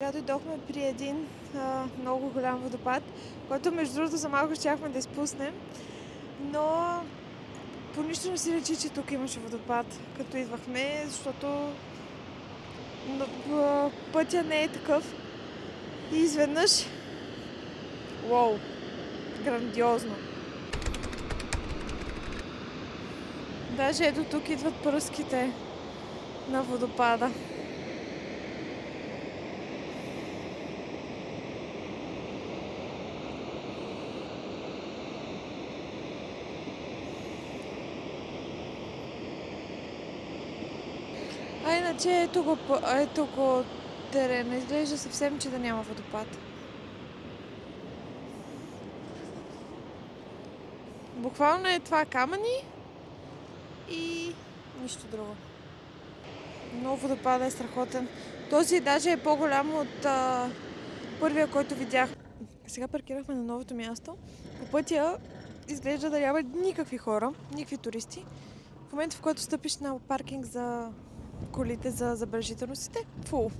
Сега дойдохме при един много голям водопад, който между другото за малко щяхме да изпуснем, но по нищо не си речи, че тук имаше водопад, като идвахме, защото пътя не е такъв. И изведнъж, уау, грандиозно. Даже ето тук идват пръските на водопада. А иначе ето го терена. Изглежда съвсем, че да няма водопад. Буквално е това камъни и нищо друго. Но водопада е страхотен. Този даже е по-голям от първия, който видях. Сега паркирахме на новото място. По пътя изглежда да няма никакви хора, никакви туристи. В момента, в който стъпиш на паркинг за колите за забележителностите, фу!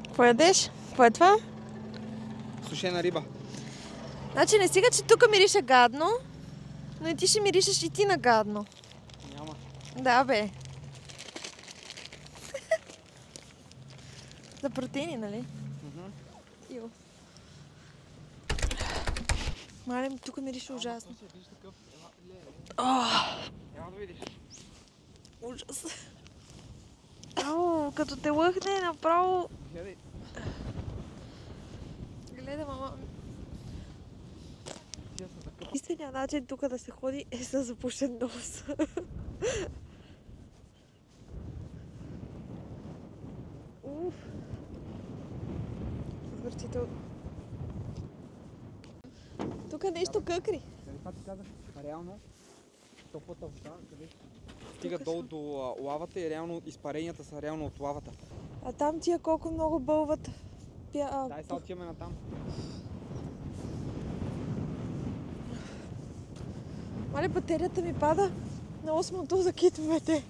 Какво ядеш? Какво е това? Сушена риба. Значи не стига, че тук мирише гадно, но и ти ще миришеш и ти на гадно. Няма. Да, бе. За протеини, нали? Ио. Малем, тук мирише ужасно. Няма да видиш. Ужас. Ау, като те лъхне направо... Гледай. Гледа, мама. Истинният начин тук да се ходи е с запушен нос. Уф. Отвратително. Тук нещо къкри. Това ти казах, реално топлата вода, къде стига долу до лавата и реално изпаренията са реално от лавата. А там тия колко много бълват. Дай сега отиваме натам. Мале, батерията ми пада на 8-то за китовете.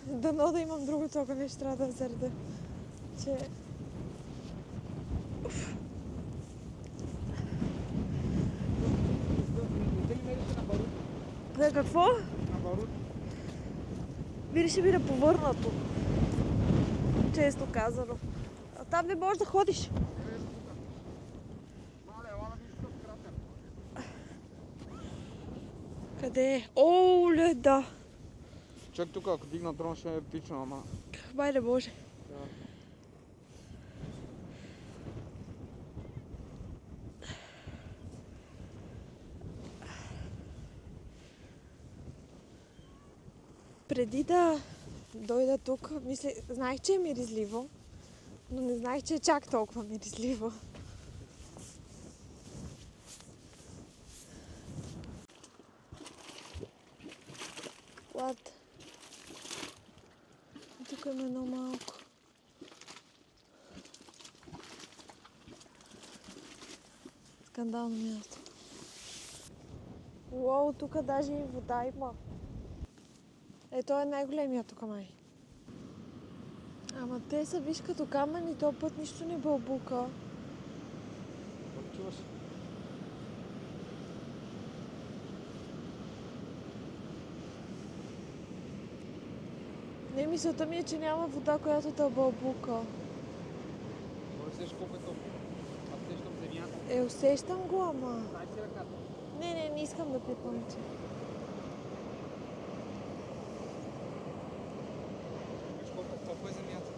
Дано да имам другото, ако нещо трябва да взереда. Че... За какво? На барут. Мирише ми на повърнато. Често казано. А там не можеш да ходиш. Къде е? О, леда! Чак тук, ако дигна дрон, ще е пично, ама... Бай не може. Да. Преди да дойда тук, знаех, че е миризливо, но не знаех, че е чак толкова миризливо. Клад. Тук има едно малко. Скандално място. Уау, тук даже и вода има. Той е най-големия тук май. Ама те са, виж, като камъни, този път нищо не бълбука. Чуваш? Не, мисълта ми е, че няма вода, която да бълбука. Може сеш колко е топло. Аз сещам земята. Усещам го, ама... Дай си ръката. Не искам да пипам, че. Виж колко топла е земята.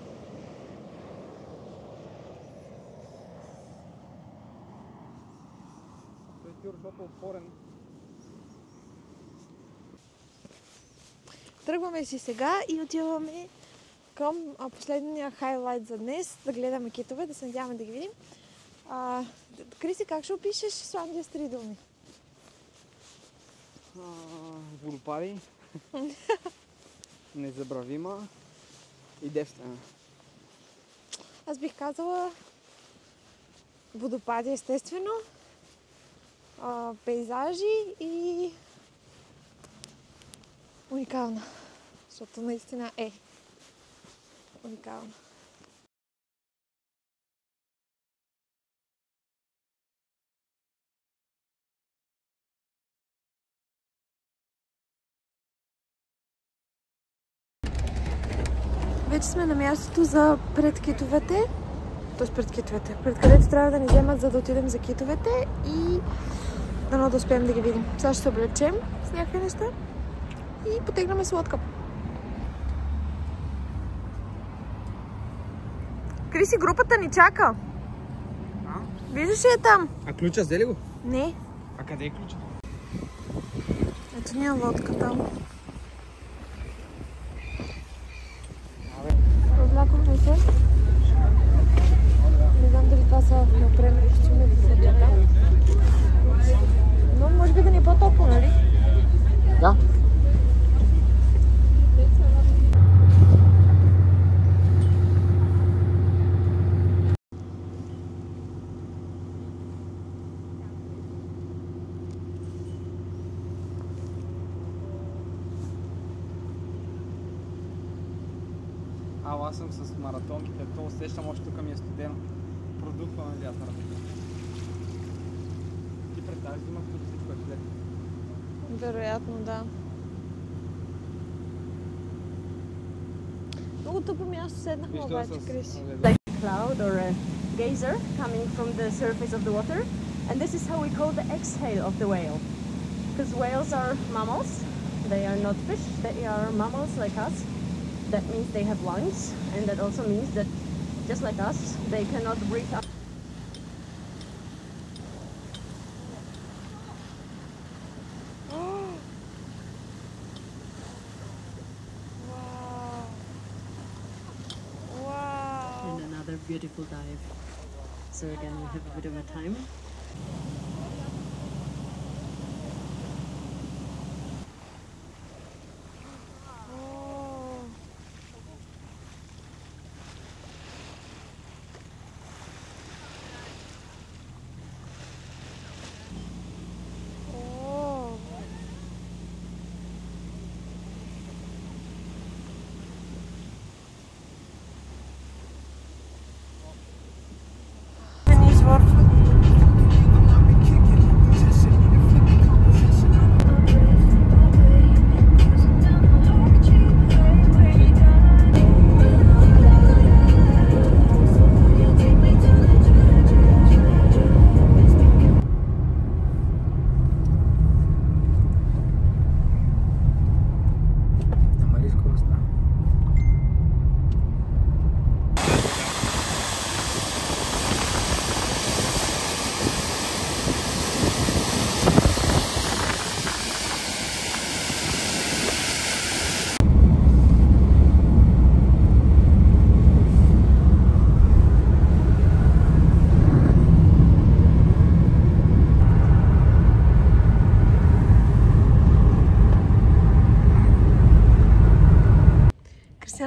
Той тюр, защото е отворен. Тръгваме си сега и отиваме към последния хайлайт за днес, да гледаме китове, да се надяваме да ги видим. Криси, как ще опишеш Исландия с 3 думи? Водопади. Незабравима и девствена. Аз бих казала водопади, естествено, пейзажи и уникална, защото наистина е уникална. Вече сме на мястото за пред китовете, т.е. пред където трябва да ни вземат, за да отидем за китовете и дано да успеем да ги видим. Сега ще се облечем с някакви неща и потегнаме с лодка. Криси, групата ни чака. Виждаш ли е там? А ключа взели го? Не. А къде е ключа? Ето ни е лодка там. Облякохме се. Не знам дали това са неопременни костюми в съдята. Но може би да ни е по-топло, нали? Да. Аз съм с маратонките, то усещам още тук ми е студено. Продухваме вятъра. Ти представяш да има всичко е след? Вероятно, да. Много тъпо място седнахме обаче, Крис. Like a cloud or a geyser coming from the surface of the water. And this is how we call the exhale of the whale. Because whales are mammals. They are not fish, they are mammals like us. That means they have lungs, and that also means that, just like us, they cannot breathe out. Wow. And another beautiful dive. So again, we have a bit of a time.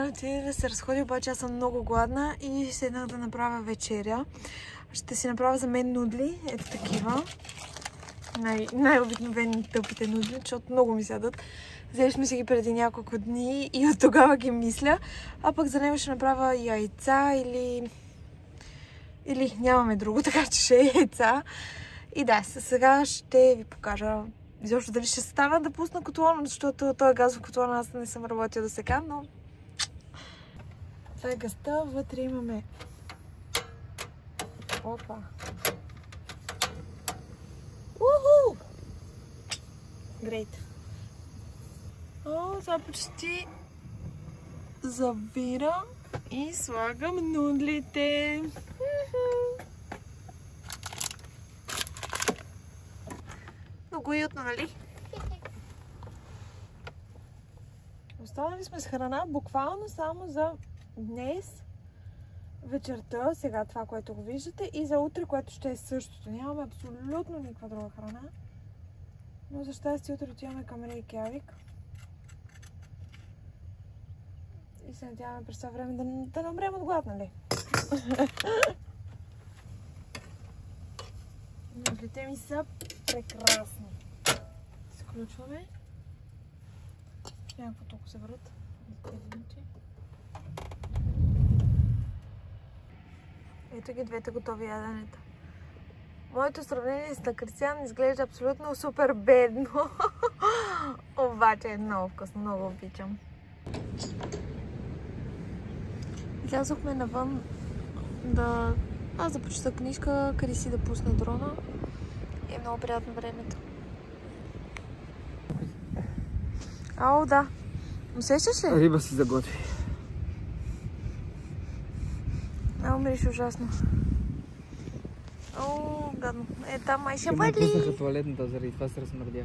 Отиде да се разходи, обаче аз съм много гладна и седнах да направя вечеря. Ще си направя за мен нудли, ето такива. Най-обикновени тъпите нудли, защото много ми сядат. Взели сме си ги преди няколко дни и от тогава ги мисля. А пък за него ще направя яйца или нямаме друго, така че ще е яйца. И да, сега ще ви покажа изобщо дали ще стана да пусна котлона, защото този газов котлон аз не съм работила до сега, но това е газта, вътре имаме... Опа! Уху! Грейт! О, това почти завира и слагам нудлите. Много уютно, нали? Останали сме с храна буквално само за днес, вечерта, сега това, което го виждате, и за утре, което ще е същото. Нямаме абсолютно никаква друга храна. Но за щастие утре отиваме към Рейкявик. И се надяваме през това време да не умрем от глад, нали? Мъглите ми са прекрасни. Изключваме. Някакво толкова се върват. Ето ги двете готови яденета. Моето сравнение с на Кристиан изглежда абсолютно супер бедно. Обаче е много вкусно, много обичам. Излязохме навън аз да прочета книжка, Криси да пусна дрона. И е много приятно времето. Ау, да. Усещаш ли? Риба си заготви. Ау, мириш ужасно. О, гадно. Там май ще Ме бъде. пуснаха туалетната, заради това се размърдя.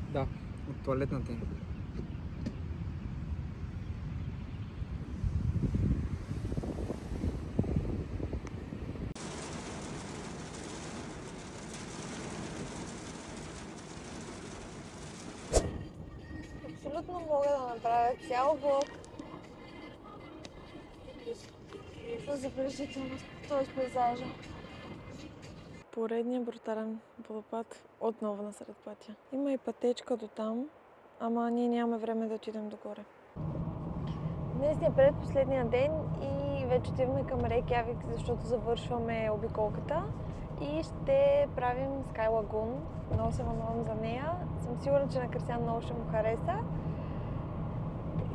Да, от туалетната им. Абсолютно мога да направя цял влог за забележително този пейзажа. Поредният брутален водопад отново насред пътя. Има и пътечка до там, ама ние нямаме време да отидем догоре. Днес е предпоследния ден и вече отиваме към Рейкявик, защото завършваме обиколката и ще правим Sky Lagoon. Много се вълнувам за нея. Съм сигурна, че на Кристиан много ще му хареса.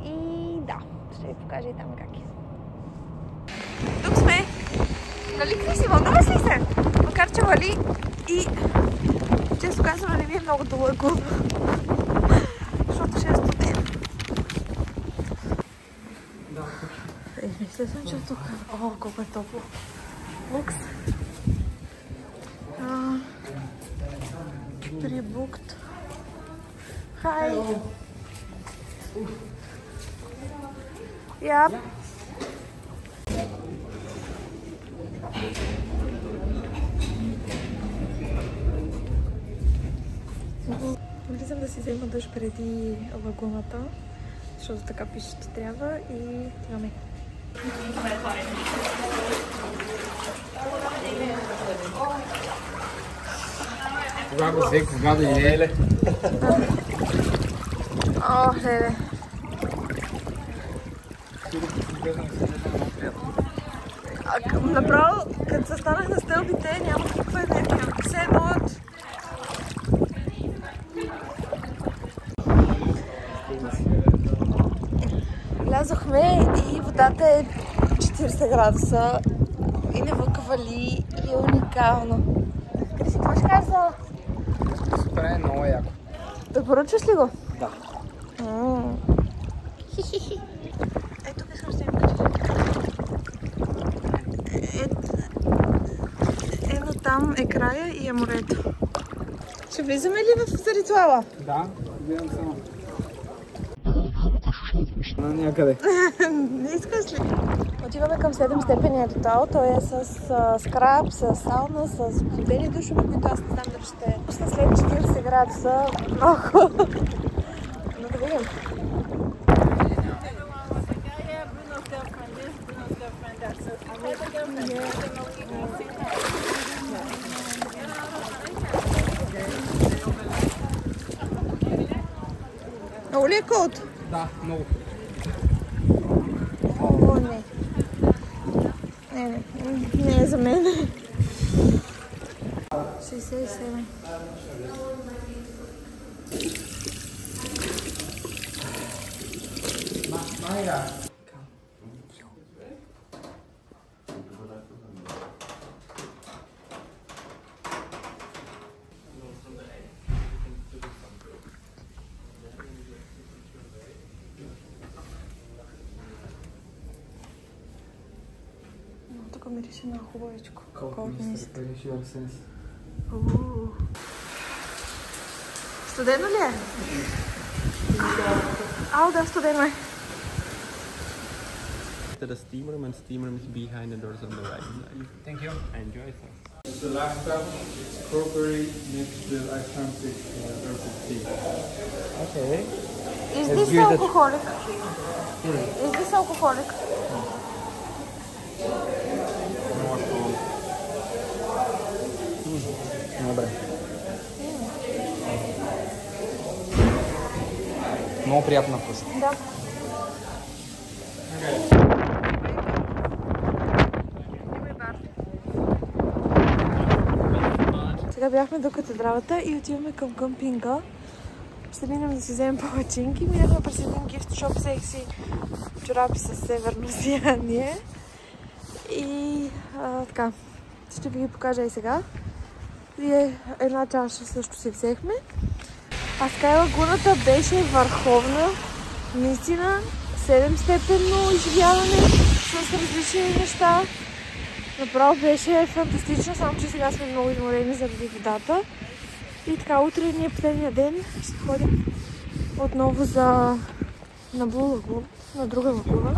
И да, ще ви покажа и там как е. Тук сме! Нали, Криси, вълнуваш ли се? Макар че вали и често казвам, не ми е много дълъго. Защото ще е студен. Мисля съм, че тук... О, колко е топло. Лукс. Прибукт. Хай! Яп! Влизам да си взема дъжд преди лагуната, защото така пише, че трябва и отиваме. Кога го взе, кога да и леле? О, леле. Направо, като се станах на стълбите, няма каква енергия. Все едно от... Влязохме и водата е 40 градуса и навънка вали и е уникално. Криси, какво ще кажеш за... Супер е, много яко. Препоръчваш ли го? Да. Ето тук искам да ви кажа. Ето там е края и е морето. Ще влизаме ли за ритуала? Да, гледам само. На някъде. Не искаш ли? Отиваме към 7 степения ритуал. Той е с скраб, с сауна, с студени душове, които аз не знам дали ще пусна след 40 градуса. Много. Но да видим. Много ли е код? Да, много. О, не. Не е за мен. 67. Майра. Тук мирише много хубавичко. Колко мистер, Пелеши Арсенс. Студено ли е? Ау, да, студено е. The steam room, and steam room is behind the doors on the right side. Thank you. Enjoy, sir. The last step, strawberry mixed with Icelandic herbal tea. Okay. Is this alcoholic? Is this alcoholic? More cold. Добре. Много приятна вкус. Да. Сега бяхме до катедралата и отиваме към къмпинга. Ще минем да си вземем палачинки. Минахме през един гифт шоп, взех си чорапи с северно сияние. И така, ще ви ги покажа и сега. И една чаша също си взехме. А Скай лагуната беше върховна. Наистина 7-степенно изживяване с различни неща. Направо беше фантастично, само че сега сме много изморени заради водата. И така, утре ни е последния ден. Ще ходим отново на Блу лагуна, на друга лагуна.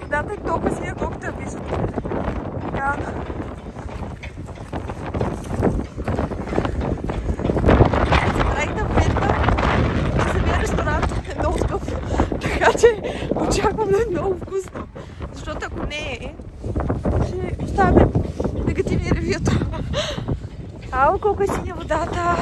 Водата е толкова синя, колкото я виждате. Трайта вметка, че самия ресторант е много скъп. Така че очаквам да е много вкусно. Защото ако не е, ще оставяме негативни ревюта. Ало, колко е синя водата!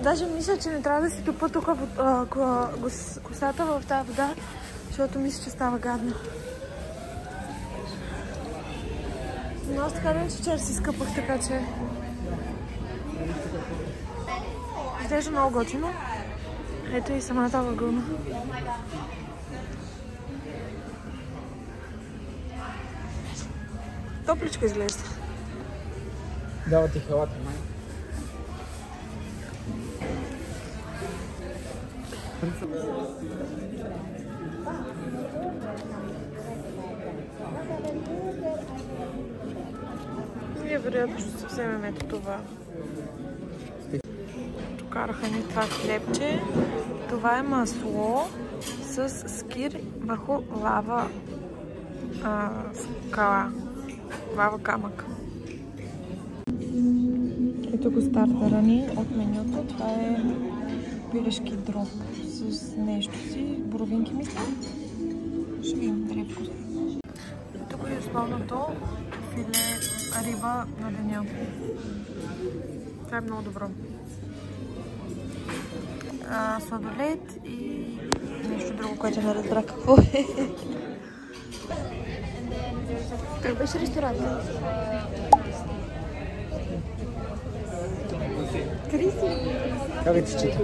Даже мисля, че не трябва да си тупа тук косата в тази вода, защото мисля, че става гадна. Но аз така не, че вчера си скъпах, така че... Изглежда много готино. Ето и самата лагуна. Топличко изглежда. Дава ти халата, май. Ние вероятно ще се вземем ето това. Докараха ни това хлебче. Това е масло с скир върху лава скала. Лава камък. Ето го стартера ни от менюто. Това е пилешки дроб с нещо си. Боровинки, мисля. Ще видим дали е вкусно. Тук е основното филе риба на деня. Това е много добро. Сладолед и нещо друго, което не разбрах какво е. Как беше ресторанта? Криси! Как ви ти чита?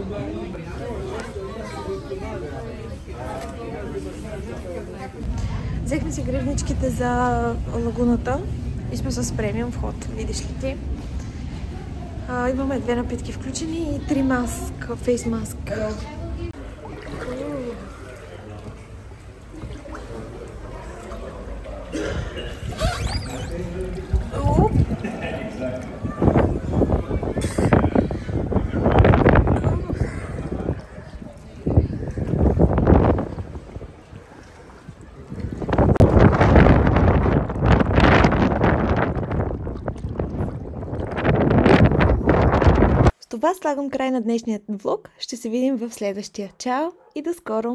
Взехме си гривничките за лагуната и сме с премиум вход, видиш ли ти. Имаме 2 напитки включени и 3 маск, фейс маск. Това слагам край на днешният влог. Ще се видим в следващия. Чао и до скоро!